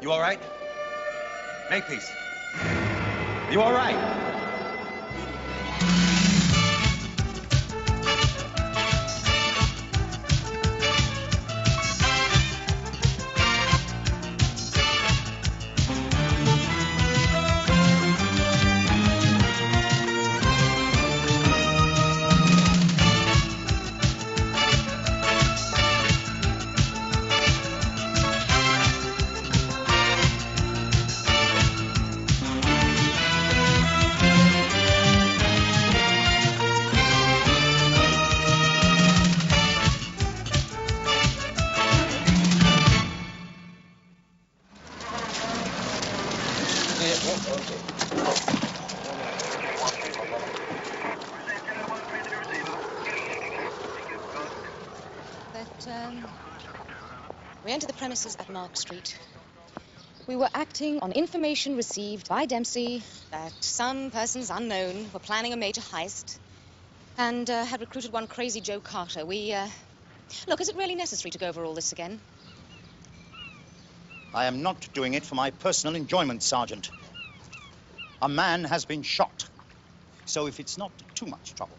You all right? Makepeace. You all right? We entered the premises at Mark Street. We were acting on information received by Dempsey that some persons unknown were planning a major heist and had recruited one crazy Joe Carter. Look, is it really necessary to go over all this again? I am not doing it for my personal enjoyment, Sergeant. A man has been shot. So if it's not too much trouble.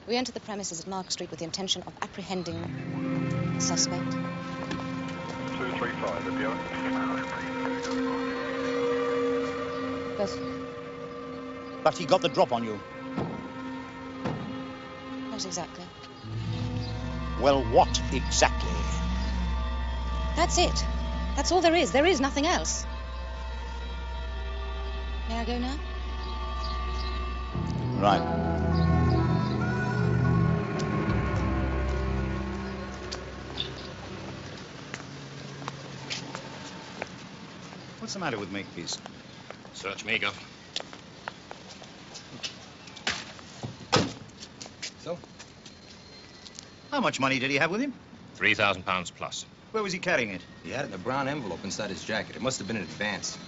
We entered the premises at Mark Street with the intention of apprehending the suspect. 235, appeal. But he got the drop on you. Not exactly. Well, what exactly? That's it. That's all there is. There is nothing else. May I go now? Right. What's the matter with Makepeace? Search me, Gov. So? How much money did he have with him? £3,000 plus. Where was he carrying it? He had it in a brown envelope inside his jacket. It must have been in advance.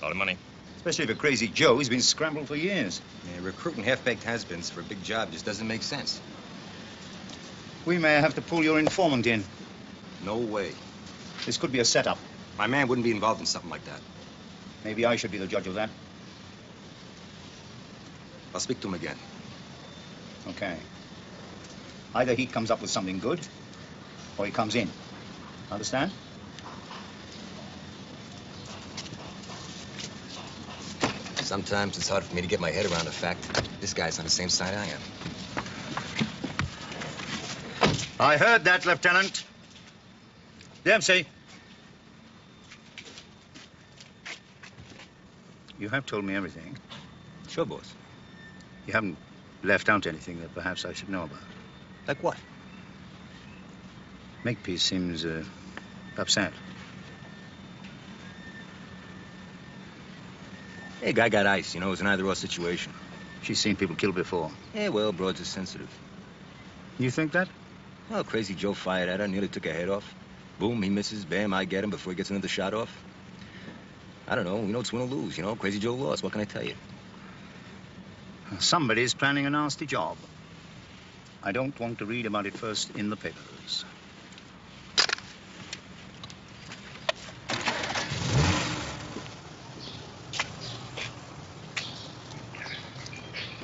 A lot of money. Especially for Crazy Joe. He's been scrambled for years. Yeah, recruiting half-baked has-beens for a big job just doesn't make sense. We may have to pull your informant in. No way. This could be a setup. My man wouldn't be involved in something like that. Maybe I should be the judge of that. I'll speak to him again. Okay. Either he comes up with something good, or he comes in. Understand? Sometimes it's hard for me to get my head around the fact this guy's on the same side I am. I heard that, Lieutenant. Dempsey. You have told me everything. Sure, boss. You haven't left out anything that perhaps I should know about. Like what? Makepeace seems upset. Hey, guy got ice, you know. It was an either-or situation. She's seen people killed before. Yeah, well, broads are sensitive. You think that? Well, Crazy Joe fired at her, nearly took her head off. Boom, he misses. Bam, I get him before he gets another shot off. I don't know. You know, it's win or lose, you know. Crazy Joe lost. What can I tell you? Somebody's planning a nasty job. I don't want to read about it first in the papers.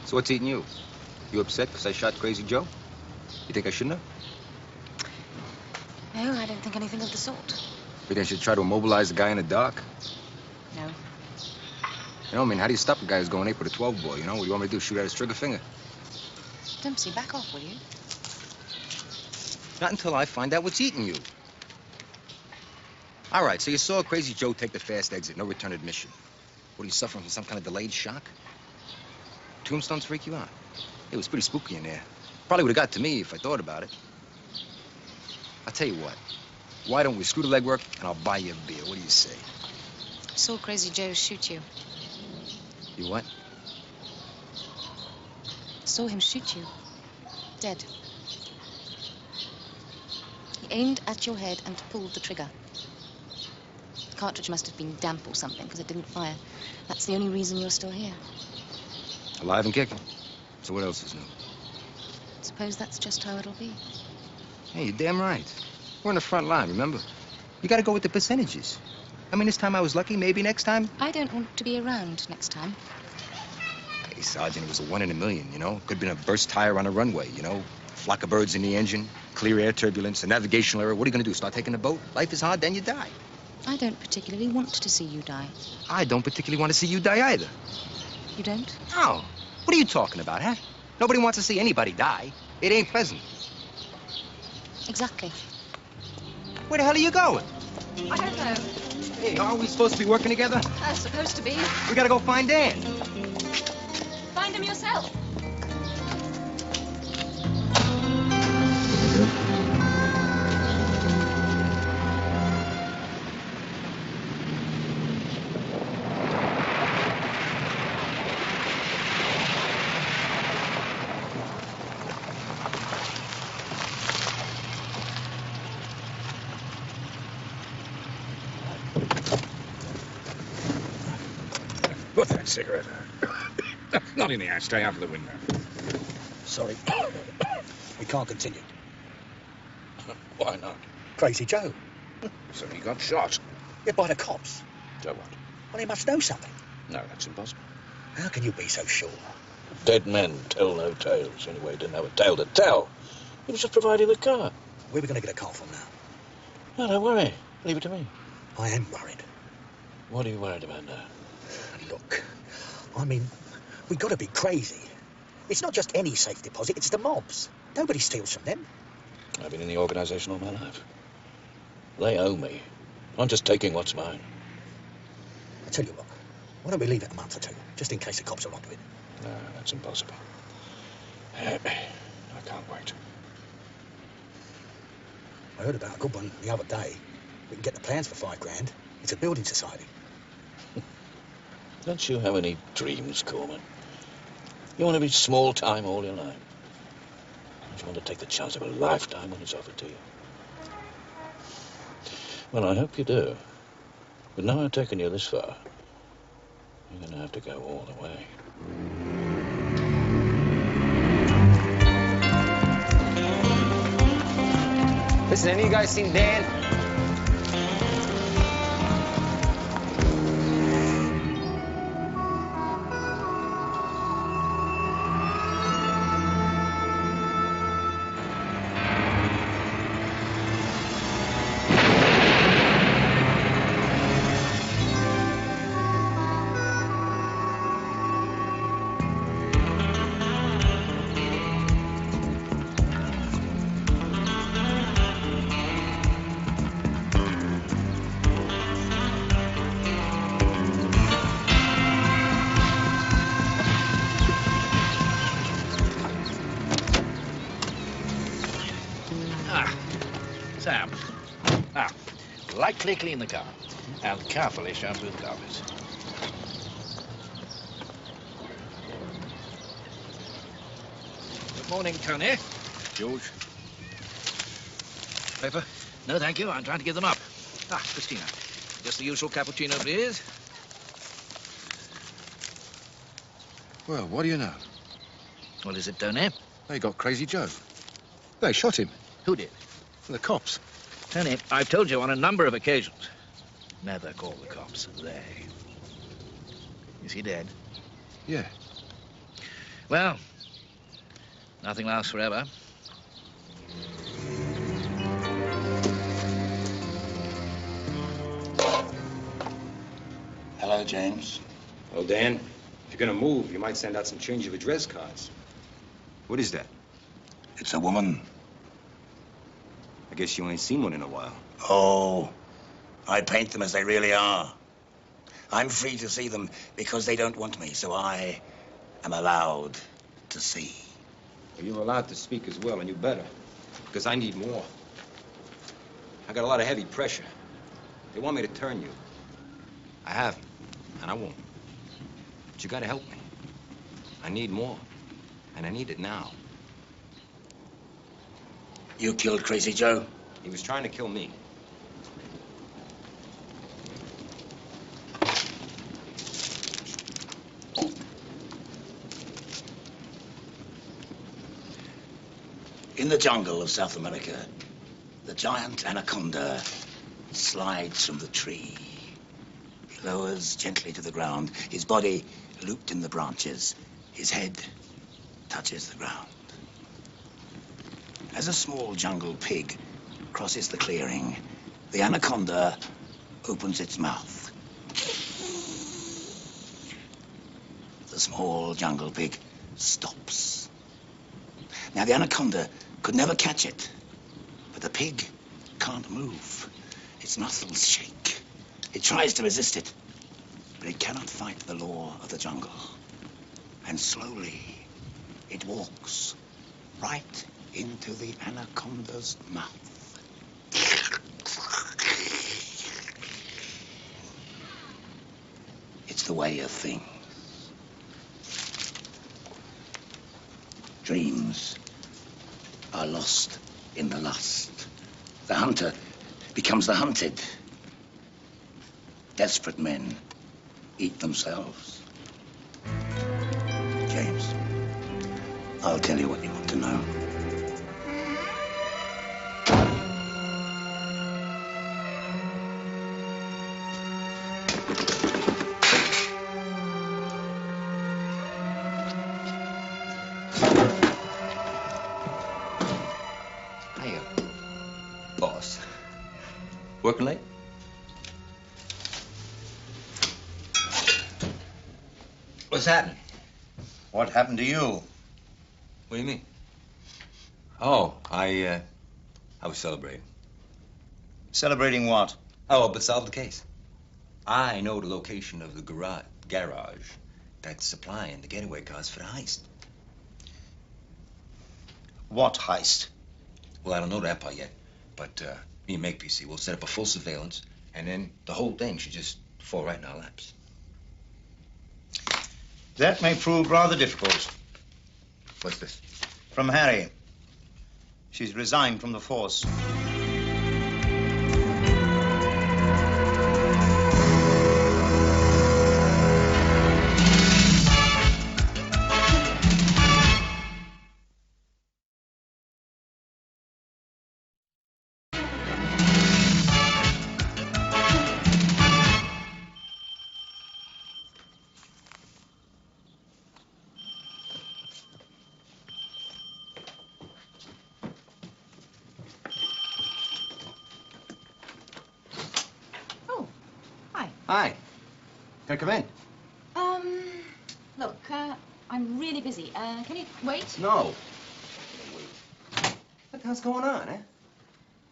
So what's eating you? You upset because I shot Crazy Joe? You think I shouldn't have? No, I don't think anything of the sort. You think I should try to immobilize the guy in the dark? No. You know, I mean, how do you stop a guy who's going 8 with a 12 ball, you know? What do you want me to do, shoot at his trigger finger? Dempsey, back off, will you? Not until I find out what's eating you. All right, so you saw Crazy Joe take the fast exit, no return admission. What, are you suffering from some kind of delayed shock? Tombstones freak you out? It was pretty spooky in there. Probably would have got to me if I thought about it. I'll tell you what. Why don't we screw the legwork and I'll buy you a beer? What do you say? I saw Crazy Joe shoot you. You what? I saw him shoot you. Dead. He aimed at your head and pulled the trigger. The cartridge must have been damp or something, because it didn't fire. That's the only reason you're still here. Alive and kicking. So what else is new? I suppose that's just how it'll be. Hey, you're damn right. We're in the front line, remember? You gotta go with the percentages. I mean, this time I was lucky. Maybe next time. I don't want to be around next time. Hey, Sergeant, it was a 1 in a million, you know? Could have been a burst tire on a runway, you know? Flock of birds in the engine, clear air turbulence, a navigational error. What are you going to do, start taking the boat? Life is hard, then you die. I don't particularly want to see you die. I don't particularly want to see you die either. You don't? No. What are you talking about, huh? Nobody wants to see anybody die. It ain't pleasant. Exactly. Where the hell are you going? I don't know. Hey, aren't we supposed to be working together? Supposed to be. We gotta go find Dan. Find him yourself. Put that cigarette out. Not in the ashtray, out of the window. Sorry. We can't continue. Why not? Crazy Joe. So he got shot. Yeah, by the cops. So what? Well, he must know something. No, that's impossible. How can you be so sure? Dead men tell no tales. Anyway, he didn't have a tale to tell. He was just providing the car. Where are we going to get a car from now? No, don't worry. Leave it to me. I am worried. What are you worried about now? Look, I mean, we got to be crazy. It's not just any safe deposit, it's the mobs. Nobody steals from them. I've been in the organisation all my life. They owe me. I'm just taking what's mine. I tell you what, why don't we leave it a month or two, just in case the cops are onto it? No, that's impossible. I can't wait. I heard about a good one the other day. We can get the plans for $5 grand. It's a building society. Don't you have any dreams, Corman? You want to be small time all your life. Don't you want to take the chance of a lifetime when it's offered to you? Well, I hope you do. But now I've taken you this far, you're going to have to go all the way. Listen, any of you guys seen Dan? Sam. Now, lightly clean the car and carefully shampoo the carpets. Good morning, Tony. George? Paper? No, thank you. I'm trying to give them up. Ah, Christina. Just the usual cappuccino, please. Well, what do you know? What is it, Tony? They got Crazy Joe. They shot him. Who did? The cops. Tony, I've told you on a number of occasions, never call the cops they. Is he dead? Yeah. Well, nothing lasts forever. Hello, James. Well, Dan, if you're gonna move, you might send out some change of address cards. What is that? It's a woman. I guess you ain't seen one in a while. Oh, I paint them as they really are. I'm free to see them because they don't want me, so I am allowed to see. Well, you're allowed to speak as well, and you better, because I need more. I got a lot of heavy pressure. They want me to turn you. I haven't, and I won't. But you gotta help me. I need more, and I need it now. You killed Crazy Joe? He was trying to kill me. In the jungle of South America, the giant anaconda slides from the tree lowers gently to the ground, his body looped in the branches. His head touches the ground. As a small jungle pig crosses the clearing, the anaconda opens its mouth. The small jungle pig stops. Now, the anaconda could never catch it, but the pig can't move. Its muscles shake. It tries to resist it, but it cannot fight the law of the jungle. And slowly, it walks right into the anaconda's mouth. It's the way of things. Dreams are lost in the lust. The hunter becomes the hunted. Desperate men eat themselves. James, I'll tell you what you want to know. Hiya, boss. Working late? What's happening? What happened to you? What do you mean? Oh, I was celebrating. Celebrating what? Oh, but solved the case. I know the location of the garage that's supplying the getaway cars for the heist. What heist? Well, I don't know that part yet, but me and Makepeace, we'll set up a full surveillance, and then the whole thing should just fall right in our laps. That may prove rather difficult. What's this? From Harry. She's resigned from the force. Hi. Can I come in? Look, I'm really busy. Can you wait? No. What the hell's going on, eh?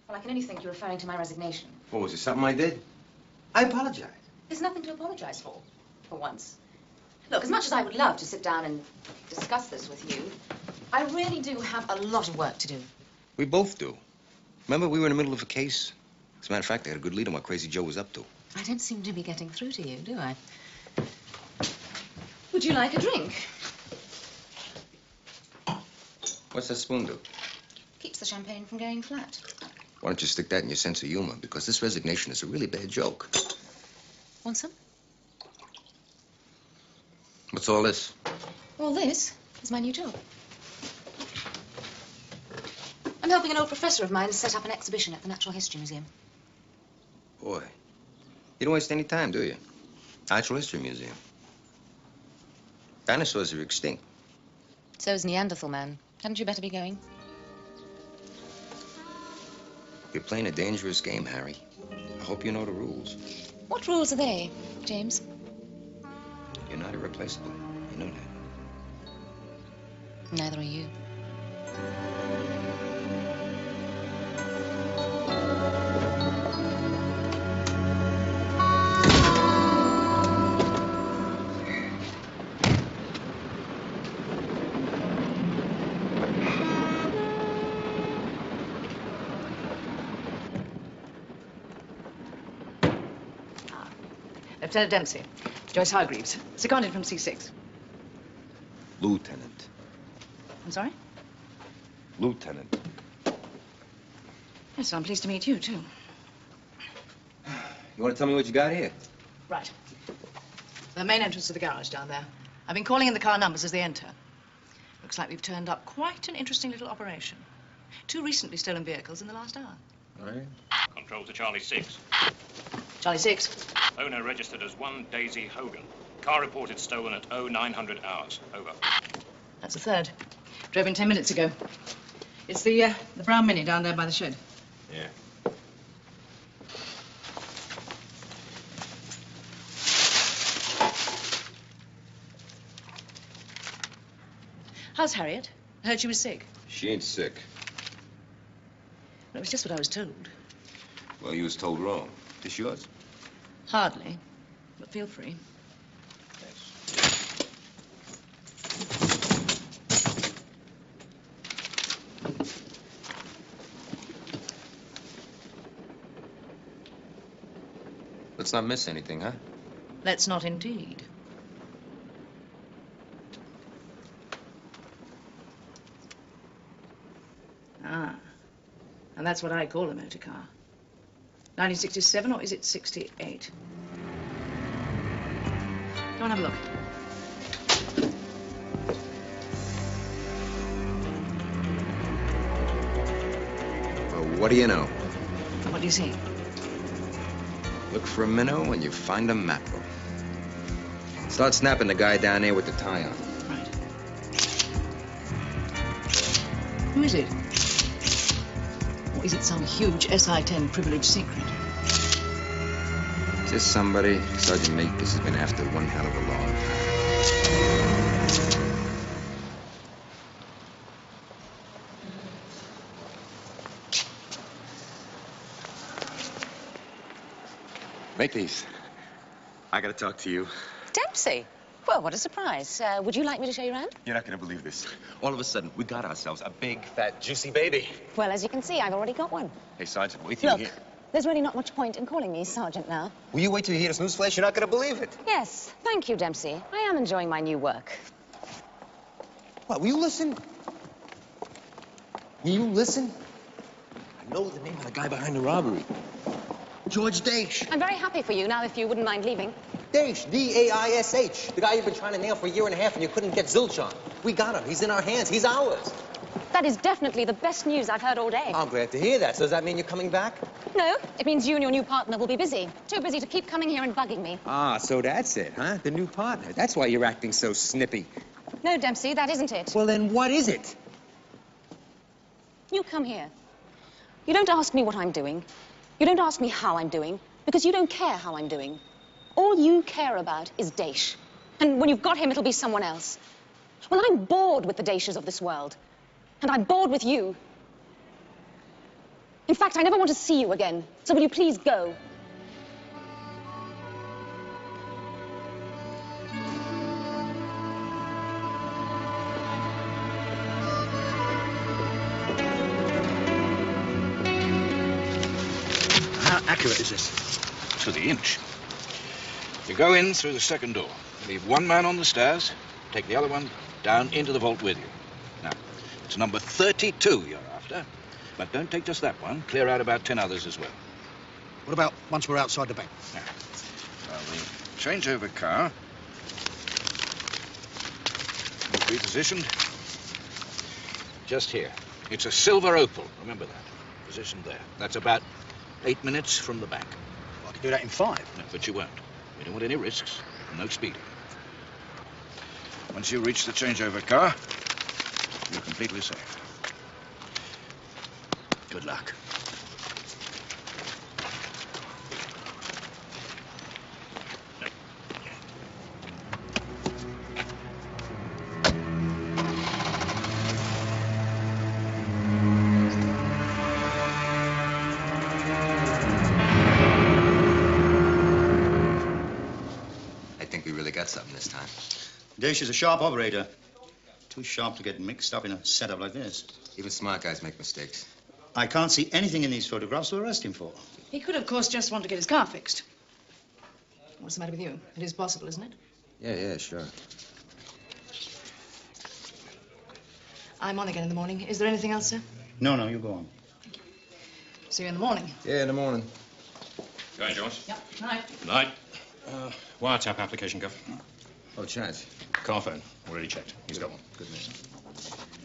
Well, I can only think you're referring to my resignation. What, was it something I did? I apologize. There's nothing to apologize for once. Look, as much as I would love to sit down and discuss this with you, I really do have a lot of work to do. We both do. Remember, we were in the middle of a case? As a matter of fact, I had a good lead on what Crazy Joe was up to. I don't seem to be getting through to you, do I? Would you like a drink? What's that spoon do? Keeps the champagne from going flat. Why don't you stick that in your sense of humor? Because this resignation is a really bad joke. Want some? What's all this? All this is my new job. I'm helping an old professor of mine set up an exhibition at the Natural History Museum. Boy, you don't waste any time, do you? Natural History Museum. Dinosaurs are extinct. So's Neanderthal man. Hadn't you better be going? You're playing a dangerous game, Harry. I hope you know the rules. What rules are they, James? You're not irreplaceable. You know that. Neither are you. Lieutenant Dempsey. Joyce Hargreaves. Seconded from C6. Lieutenant. I'm sorry? Lieutenant. Yes, I'm pleased to meet you, too. You want to tell me what you got here? Right. The main entrance to the garage down there. I've been calling in the car numbers as they enter. Looks like we've turned up quite an interesting little operation. 2 recently stolen vehicles in the last hour. All right. Control to Charlie 6. Charlie 6. Owner registered as 1 Daisy Hogan. Car reported stolen at 0900 hours. Over. That's the 3rd. Drove in 10 minutes ago. It's the brown Mini down there by the shed. Yeah. How's Harriet? I heard she was sick. She ain't sick. Well, it was just what I was told. Well, you was told wrong. This yours? Hardly, but feel free. Let's not miss anything, huh? Let's not indeed. Ah, and that's what I call a motor car. 1967, or is it 68? Go and have a look. Well, what do you know? What do you see? Look for a minnow and you find a mackerel. Start snapping the guy down there with the tie on. Right. Who is it? Or is it some huge SI-10 privileged secret? Just somebody Sergeant Makepeace has been after one hell of a long time. Makepeace, I gotta talk to you. Dempsey? Well, what a surprise. Would you like me to show you around? You're not gonna believe this. All of a sudden, we got ourselves a big, fat, juicy baby. Well, as you can see, I've already got one. Hey, Sergeant, wait till you Look, hear. there's really not much point in calling me Sergeant now. Will you wait till you hear this newsflash? You're not gonna believe it. Yes, thank you, Dempsey. I am enjoying my new work. What, will you listen? Will you listen? I know the name of the guy behind the robbery. George Daish. I'm very happy for you now, if you wouldn't mind leaving. Daish, D-A-I-S-H. The guy you've been trying to nail for a year and a half and you couldn't get zilch on. We got him. He's in our hands. He's ours. That is definitely the best news I've heard all day. I'm glad to hear that. So does that mean you're coming back? No, it means you and your new partner will be busy. Too busy to keep coming here and bugging me. Ah, so that's it, huh? The new partner. That's why you're acting so snippy. No, Dempsey, that isn't it. Well, then what is it? You come here. You don't ask me what I'm doing. You don't ask me how I'm doing, because you don't care how I'm doing. All you care about is Daish. And when you've got him, it'll be someone else. Well, I'm bored with the Daishes of this world. And I'm bored with you. In fact, I never want to see you again. So will you please go? How accurate is this? To the inch. You go in through the second door. Leave one man on the stairs. Take the other one down into the vault with you. Now, it's number 32 you're after. But don't take just that one. Clear out about 10 others as well. What about once we're outside the bank? Now, well, the changeover car will be positioned just here. It's a silver Opal. Remember that. Positioned there. That's about 8 minutes from the bank. I could do that in 5. No, but you won't. We don't want any risks. No speeding. Once you reach the changeover car, you're completely safe. Good luck. I think we really got something this time. Daish is a sharp operator. Too sharp to get mixed up in a setup like this. Even smart guys make mistakes. I can't see anything in these photographs to arrest him for. He could, of course, just want to get his car fixed. What's the matter with you? It is possible, isn't it? Yeah, sure. I'm on again in the morning. Is there anything else, sir? No, you go on. See you in the morning. Yeah, in the morning. Go on, George. Yep. Night. Night. Wiretap application, Gov. Oh, Chaz. Car phone. Already checked. He's got one. Good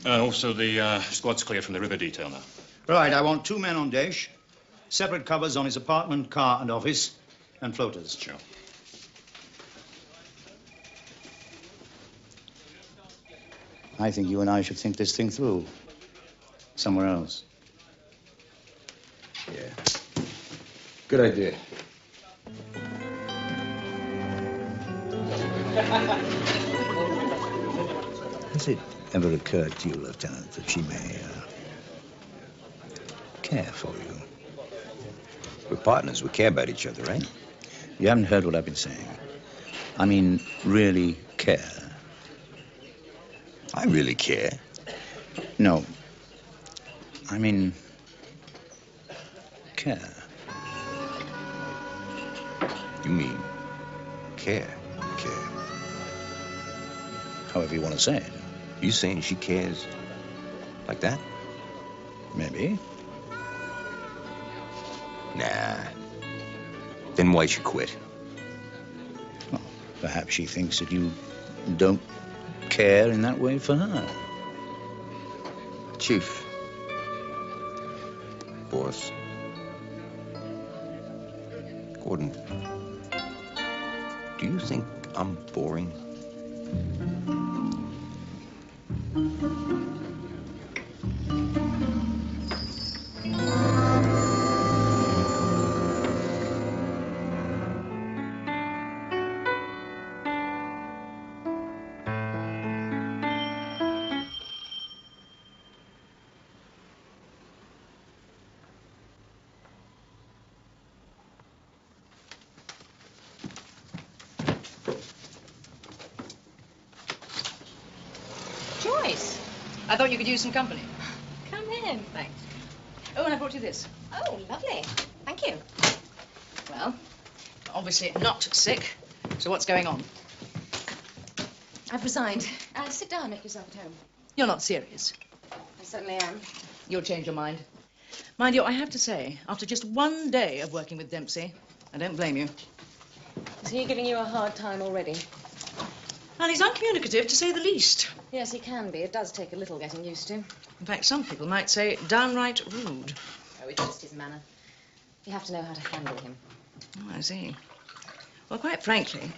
man. Also, the squad's clear from the river detail now. Right, I want 2 men on Daish. Separate covers on his apartment, car, and office. and floaters. Sure. I think you and I should think this thing through. Somewhere else. Yeah. Good idea. Has it ever occurred to you, Lieutenant, that she may care for you? We're partners. We care about each other, right? You haven't heard what I've been saying. I mean, really care. I really care. No. I mean, care. You mean care? Care. However you want to say it. You saying she cares like that? Maybe. Nah. Then why'd she quit? Well, perhaps she thinks that you don't care in that way for her. Chief. Boss. Gordon. Do you think I'm boring? Joyce, I thought you could use some company. Come in. Thanks. Oh, and I brought you this. Oh, lovely. Thank you. Well, obviously not sick. So what's going on? I've resigned. Sit down, make yourself at home. You're not serious. I certainly am. You'll change your mind. Mind you, I have to say, after just one day of working with Dempsey, I don't blame you. Is he giving you a hard time already? And he's uncommunicative, to say the least. Yes, he can be. It does take a little getting used to. In fact, some people might say downright rude. Oh, it's just his manner. You have to know how to handle him. Oh, I see. Well, quite frankly,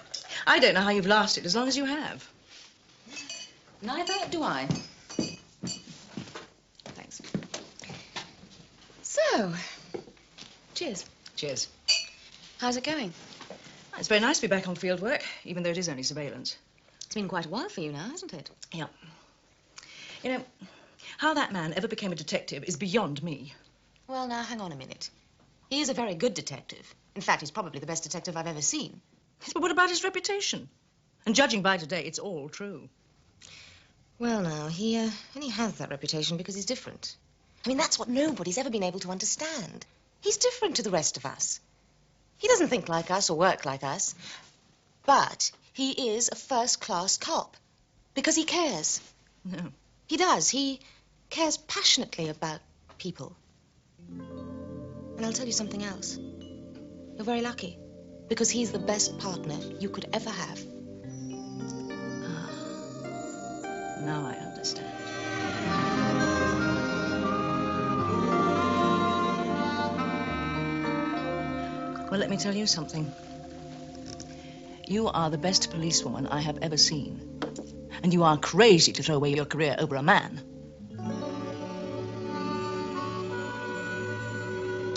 I don't know how you've lasted as long as you have. Neither do I. Thanks. So, cheers. Cheers. How's it going? It's very nice to be back on field work, even though it is only surveillance. It's been quite a while for you now, hasn't it? Yeah. You know, how that man ever became a detective is beyond me. Well, now, hang on a minute. He is a very good detective. In fact, he's probably the best detective I've ever seen. But what about his reputation? And judging by today, it's all true. Well, now, he only has that reputation because he's different. I mean, that's what nobody's ever been able to understand. He's different to the rest of us. He doesn't think like us or work like us. But he is a first-class cop because he cares. No. He does. He cares passionately about people. And I'll tell you something else. You're very lucky because he's the best partner you could ever have. Now I understand. Well, let me tell you something. You are the best policewoman I have ever seen. And you are crazy to throw away your career over a man. I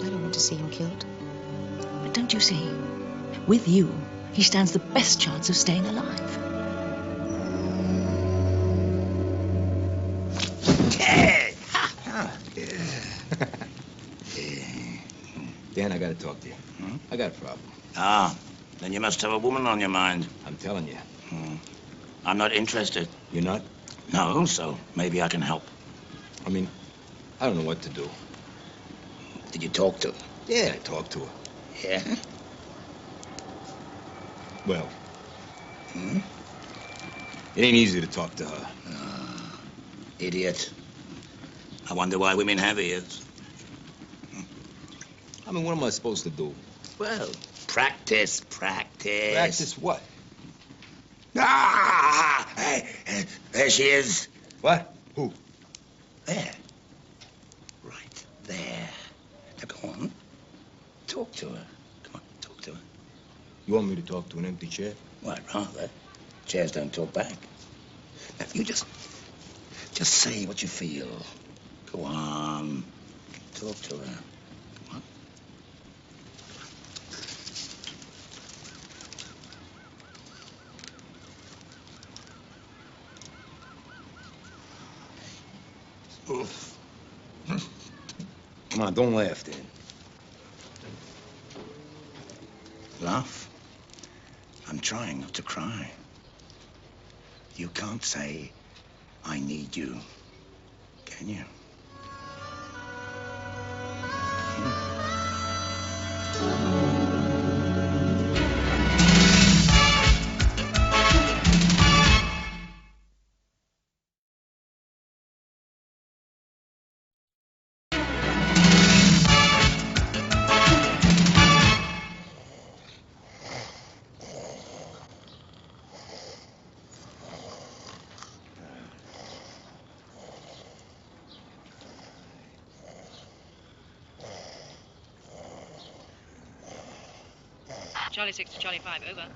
don't want to see him killed. But don't you see? With you, he stands the best chance of staying alive. Dan, I gotta talk to you. I got a problem. Ah, then you must have a woman on your mind. I'm telling you. I'm not interested. You're not? No, so maybe I can help. I mean, I don't know what to do. Did you talk to her? Yeah, I talked to her. Yeah? Well, it ain't easy to talk to her. Idiot. I wonder why women have ears. I mean, what am I supposed to do? Well, practice. Practice what? Ah! There she is. What? Who? There. Right there. Now, go on. Talk to her. Come on, talk to her. You want me to talk to an empty chair? Well, I'd rather. Chairs don't talk back. Now, you just say what you feel. Go on. Talk to her. Come on. Come on, don't laugh, Dan. Laugh? I'm trying not to cry. You can't say, I need you, can you? Charlie 6 to Charlie 5, over.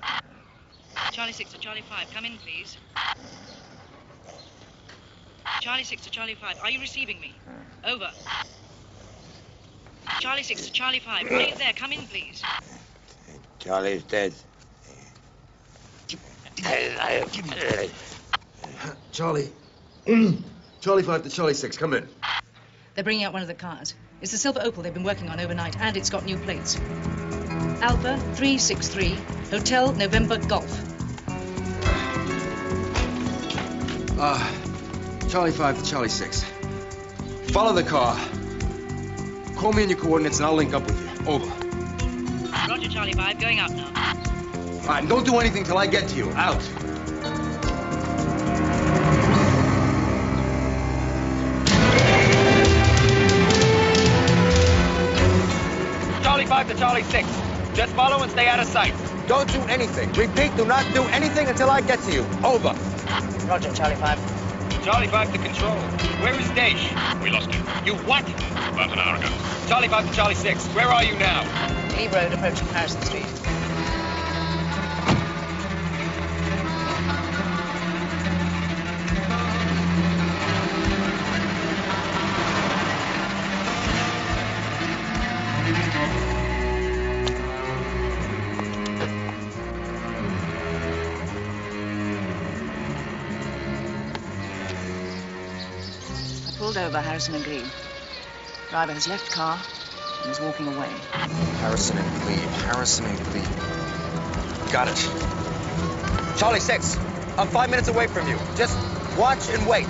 Charlie 6 to Charlie 5, come in, please. Charlie 6 to Charlie 5, are you receiving me? Over. Charlie 6 to Charlie 5, are you there? Come in, please. Charlie's dead. Charlie. Charlie 5 to Charlie 6, come in. They're bringing out one of the cars. It's the silver Opal they've been working on overnight, and it's got new plates. Alpha 363, Hotel November Golf. Charlie 5 to Charlie 6. Follow the car. Call me in your coordinates and I'll link up with you. Over. Roger, Charlie 5, going out now. All right, and don't do anything till I get to you. Out. Charlie 5 to Charlie 6. Just follow and stay out of sight. Don't do anything. Repeat, do not do anything until I get to you. Over. Roger, Charlie 5. Charlie 5 to control. Where is Daesh? We lost him You what? about an hour ago. Charlie 5 to Charlie 6. Where are you now? Lee Road approaching Harrison Street. Pulled over Harrison and Glebe. Driver has left car and is walking away. Harrison and Glebe. Harrison and Glebe. Got it. Charlie 6, I'm 5 minutes away from you. Just watch and wait.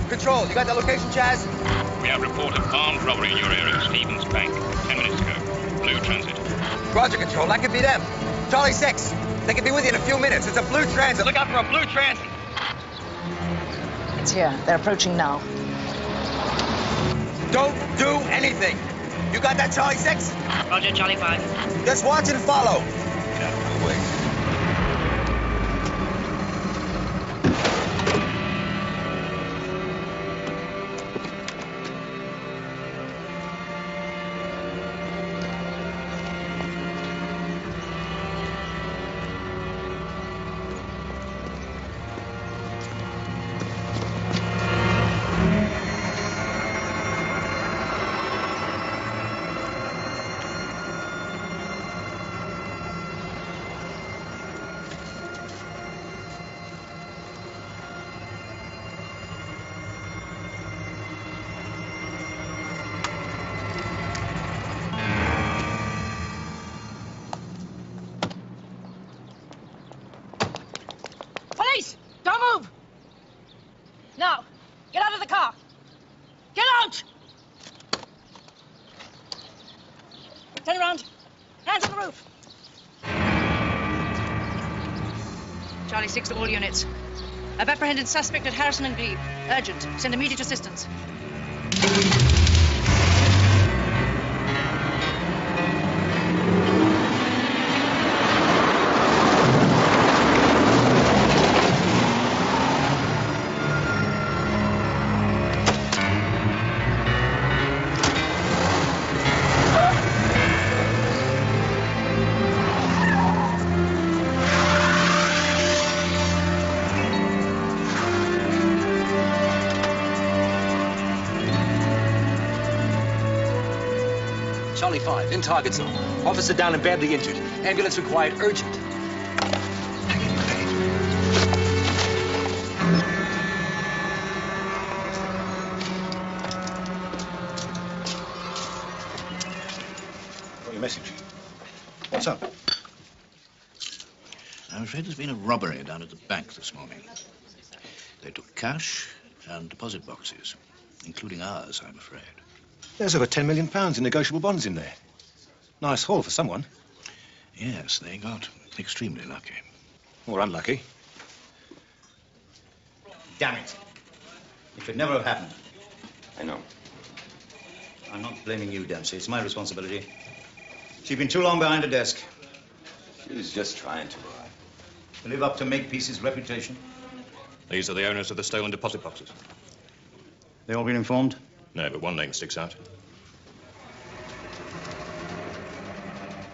Control, you got the location, Chaz? We have report of armed robbery in your area, Stevens Bank, 10 minutes ago. Blue transit. Roger, Control, that could be them. Charlie 6, they could be with you in a few minutes. It's a blue transit. Look out for a blue transit. It's here. They're approaching now. Don't do anything. You got that, Charlie 6? Roger, Charlie 5. Just watch and follow. Get out of my way. Police! Don't move! Now, get out of the car! Get out! Turn around. Hands on the roof. Charlie 6 to all units. I've apprehended suspect at Harrison and Glebe. Urgent. Send immediate assistance. Charlie 5, in target zone. Officer down and badly injured. Ambulance required urgent. Got your message. What's up? I'm afraid there's been a robbery down at the bank this morning. They took cash and deposit boxes, including ours, I'm afraid. There's over £10 million in negotiable bonds in there. Nice haul for someone. Yes, they got extremely lucky. Or unlucky. Damn it. It could never have happened. I know. I'm not blaming you, Dempsey. It's my responsibility. She's been too long behind a desk. She was just trying to. Live up to Makepeace's reputation. These are the owners of the stolen deposit boxes. They all been informed? No, but one name sticks out.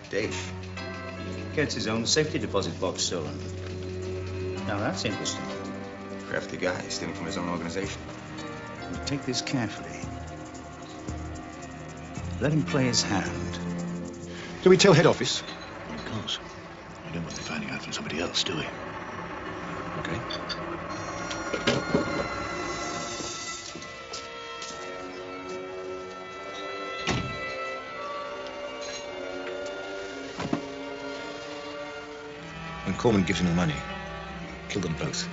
Dave gets his own safety deposit box stolen. Now that's interesting. Crafty guy, stealing from his own organization. We'll take this carefully. Let him play his hand. Do we tell head office? Of course. We don't want them finding out from somebody else, do we? Okay. When Corman gives him the money, kill them both.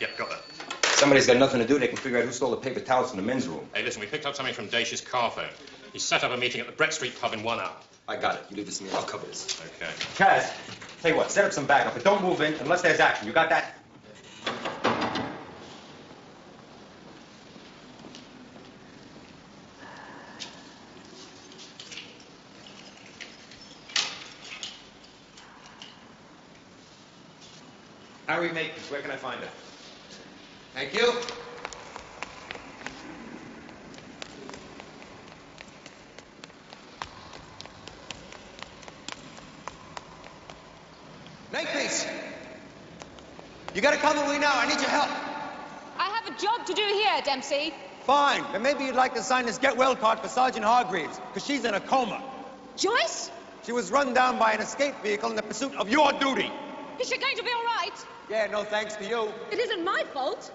Yep, got that. Somebody's got nothing to do. They can figure out who stole the paper towels from the men's room. Hey, listen, we picked up something from Daish's car phone. He set up a meeting at the Brett Street pub in 1 hour. I got it. You leave this to me. I'll cover this. Okay. Chaz, tell you what, set up some backup, but don't move in unless there's action. You got that? Harry Makepeace, where can I find her? Thank you. Makepeace! You gotta come with me now. I need your help. I have a job to do here, Dempsey. Fine. Then maybe you'd like to sign this get well card for Sergeant Hargreaves, because she's in a coma. Joyce? She was run down by an escape vehicle in the pursuit of your duty. Is she going to be all right? Yeah, no thanks to you. It isn't my fault.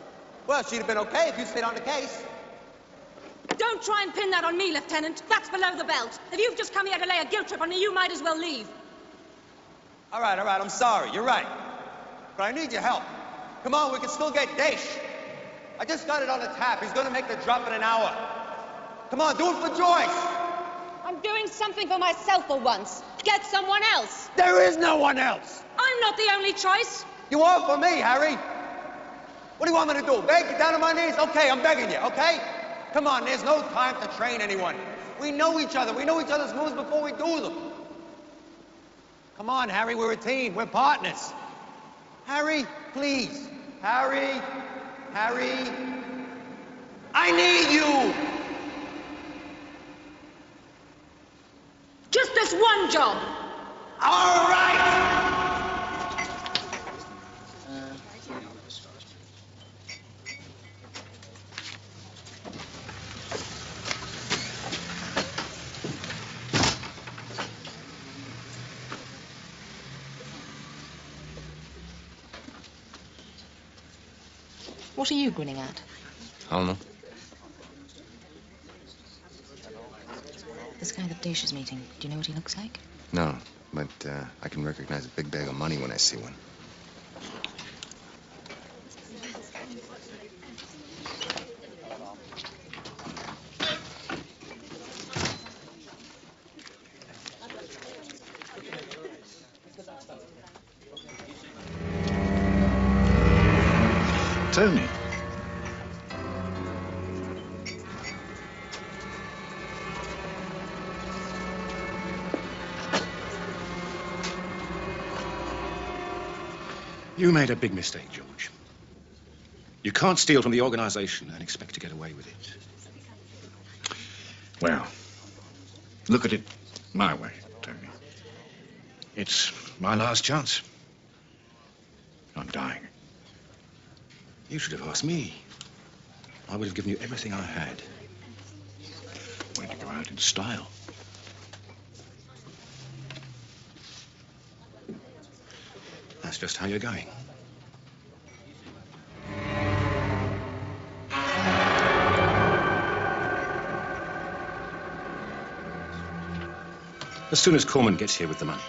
Well, she'd have been okay if you stayed on the case. Don't try and pin that on me, Lieutenant. That's below the belt. If you've just come here to lay a guilt trip on me, you might as well leave. All right, I'm sorry. You're right. But I need your help. Come on, we can still get Daish. I just got it on the tap. He's gonna make the drop in an hour. Come on, do it for Joyce. I'm doing something for myself for once. Get someone else. There is no one else. I'm not the only choice. You are for me, Harry. What do you want me to do? Beg? Get down on my knees? Okay, I'm begging you, okay? Come on, there's no time to train anyone. We know each other. We know each other's moves before we do them. Come on, Harry, we're a team. We're partners. Harry, please. Harry. I need you. Just this one job. All right. What are you grinning at? I don't know. This guy that Daish is meeting, do you know what he looks like? No, but I can recognize a big bag of money when I see one. Tony. You made a big mistake, George. You can't steal from the organization and expect to get away with it. Well, look at it my way, Tony. It's my last chance. I'm dying. You should have asked me. I would have given you everything I had. Way to go out in style. That's just how you're going. As soon as Corman gets here with the money.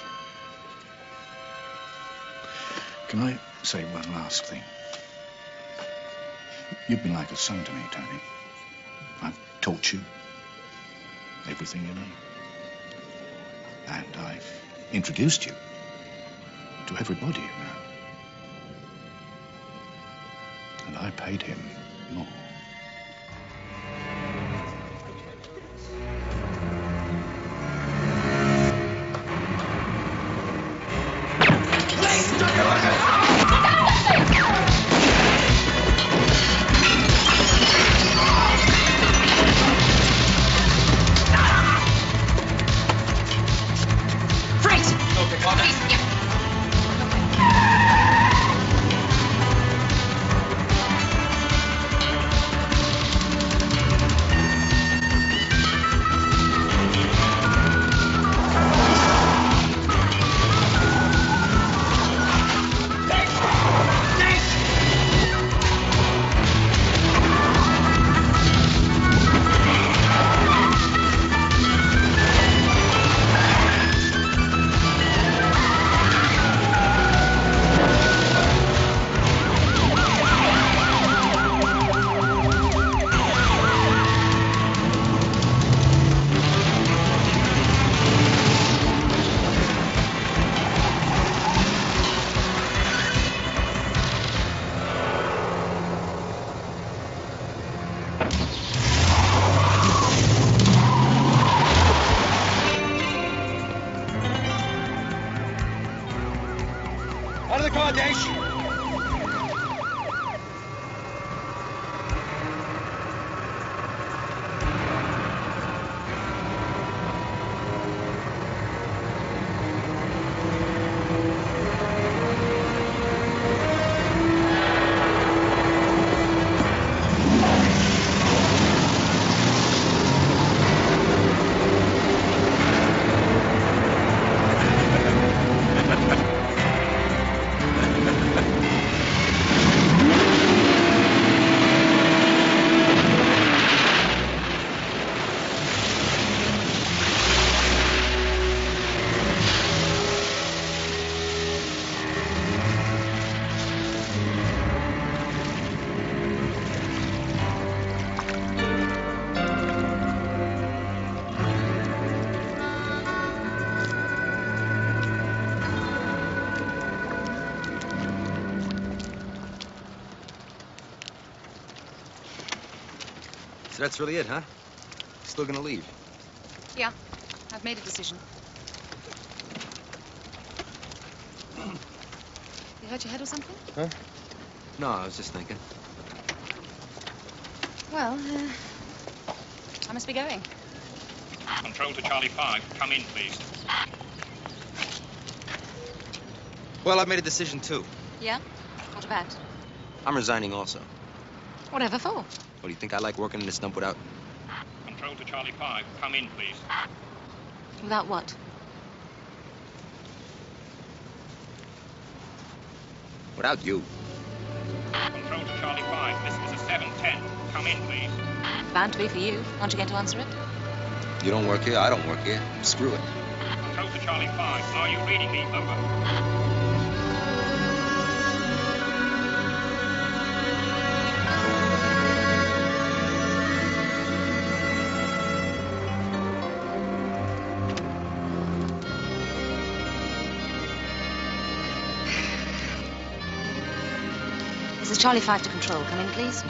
Can I say one last thing? You've been like a son to me, Tony. I've taught you everything you know. And I've introduced you to everybody you know. And I paid him more. So that's really it, huh? Still gonna leave? Yeah, I've made a decision. You hurt your head or something? Huh? No, I was just thinking. Well, I must be going. Control to Charlie 5. Come in, please. Well, I've made a decision, too. Yeah? What about? I'm resigning also. Whatever for? What, do you think I like working in this dump without... Control to Charlie 5. Come in, please. Without what? Without you. Control to Charlie 5. This is a 710. Come in, please. Bound to be for you. Aren't you going to answer it? You don't work here, I don't work here. Screw it. Control to Charlie 5. Are you reading me? Over. This is Charlie 5 to Control. Come in, please.